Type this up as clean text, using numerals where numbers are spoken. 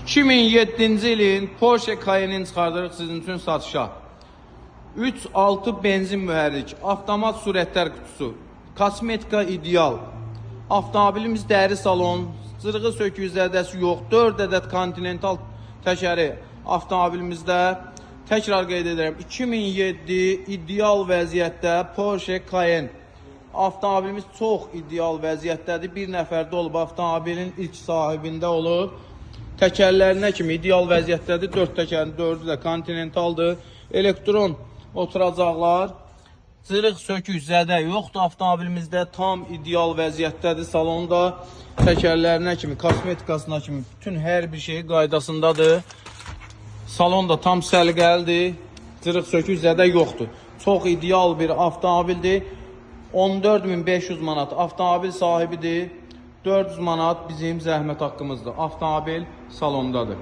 2007-ci ilin Porsche Cayenne'ini çıxardırıq sizin üçün satışa. 3.6 benzin mühərrik, avtomat sürətlər kutusu, kosmetika ideal. Avtomobilimiz dəri salon, zırğı sökük zədəsi yox, 4 ədəd Continental təkəri avtomobilimizdə. Təkrar qeyd edirəm, 2007 ideal vəziyyətdə Porsche Cayenne. Avtomobilimiz çox ideal vəziyyətdədir. Bir nəfərdə olub, avtomobilin ilk sahibində olub. Təkərlərinə kimi ideal vəziyyətdədir. 4 təkərin 4'ü də Continentaldır. Elektron oturacaqlar. Zırıq sökük zədə yoxdur avtomobilimizdə. Tam ideal vəziyyətdədir. Salonda təkərlərinə kimi, kosmetikasına kimi bütün hər bir şey qaydasındadır. Salon da tam səliqəlidir. Zırıq sökük zədə yoxdur. Çox ideal bir avtomobildir. 14.500 manat avtomobil sahibidir. 400 manat bizim zəhmət haqqımızdır. Avtomobil salondadır.